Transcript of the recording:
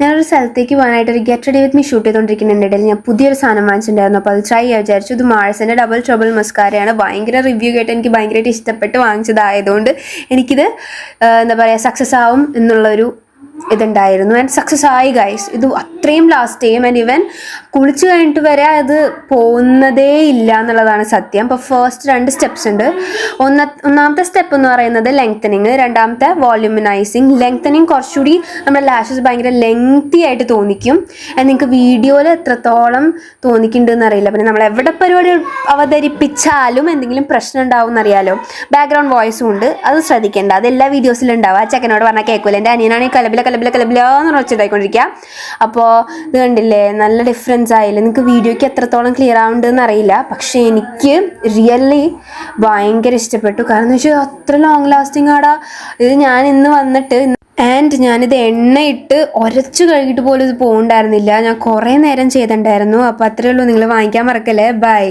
ഞാനൊരു സ്ഥലത്തേക്ക് പോകാനായിട്ട് ഒരു get ready with me shoot ചെയ്തുകൊണ്ടിരിക്കുന്നുണ്ടെങ്കിൽ ഞാൻ പുതിയൊരു സാധനം വാങ്ങിച്ചിട്ടുണ്ടായിരുന്നു. അപ്പോൾ അത് ട്രൈ ചെയ്യാൻ വിചാരിച്ചു. ഇത് മാഴ്സിൻ്റെ ഡബിൾ ട്രബിൾ മസ്കാരയാണ്. ഭയങ്കര റിവ്യൂ കേട്ട് എനിക്ക് ഭയങ്കരമായിട്ട് ഇഷ്ടപ്പെട്ട് വാങ്ങിച്ചതായതുകൊണ്ട് എനിക്കിത് എന്താ പറയുക സക്സസ് ആവും എന്നുള്ളൊരു ഇതുണ്ടായിരുന്നു. ആൻഡ് സക്സസ് ആയി ഗൈസ്. ഇത് അത്രയും ലാസ്റ്റ് ചെയ്യും. ആൻഡ് ഇവൻ കുളിച്ച് കഴിഞ്ഞിട്ട് വരെ അത് പോകുന്നതേ ഇല്ല എന്നുള്ളതാണ് സത്യം. അപ്പോൾ ഫസ്റ്റ് 2 സ്റ്റെപ്സ് ഉണ്ട്. ഒന്നാമത്തെ സ്റ്റെപ്പ് എന്ന് പറയുന്നത് ലെങ്തനിങ്, രണ്ടാമത്തെ വോള്യൂമിനൈസിങ്. ലെങ്തനിങ് കുറച്ചുകൂടി നമ്മുടെ ലാഷസ് ഭയങ്കര ലെങ്തി ആയിട്ട് തോന്നിക്കും. ആൻഡ് നിങ്ങൾക്ക് വീഡിയോയിൽ എത്രത്തോളം തോന്നിക്കുന്നുണ്ടെന്ന് അറിയില്ല. പിന്നെ നമ്മൾ എവിടെ പരിപാടി അവതരിപ്പിച്ചാലും എന്തെങ്കിലും പ്രശ്നം ഉണ്ടാവും എന്നറിയാലോ. ബാക്ക്ഗ്രൗണ്ട് വോയിസും ഉണ്ട്, അത് ശ്രദ്ധിക്കേണ്ട. അത് എല്ലാ വീഡിയോസിലും ഉണ്ടാവും. ആ ചെക്കനോട് പറഞ്ഞാൽ കേൾക്കില്ല. എൻ്റെ അനിയനാണെങ്കിൽ കലബിലെന്ന് വെച്ചിട്ടായിക്കൊണ്ടിരിക്കുക. അപ്പോൾ ഇത് കണ്ടില്ലേ, നല്ല ഡിഫറൻസ് ആയില്ലേ? നിങ്ങൾക്ക് വീഡിയോയ്ക്ക് എത്രത്തോളം ക്ലിയർ ആവുന്നുണ്ടെന്ന് അറിയില്ല, പക്ഷേ എനിക്ക് റിയലി ഭയങ്കര ഇഷ്ടപ്പെട്ടു. കാരണം എന്ന് വെച്ചാൽ അത്ര ലോങ് ലാസ്റ്റിംഗ് ആടാ ഇത്. ഞാൻ ഇന്ന് വന്നിട്ട് ആൻഡ് ഞാനിത് എണ്ണയിട്ട് ഉരച്ചു കഴുകിയിട്ട് പോലും ഇത് പോകണ്ടായിരുന്നില്ല. ഞാൻ കുറേ നേരം ചെയ്തിട്ടുണ്ടായിരുന്നു. അപ്പോൾ അത്രയേ ഉള്ളൂ. നിങ്ങൾ വാങ്ങിക്കാൻ മറക്കല്ലേ. ബൈ.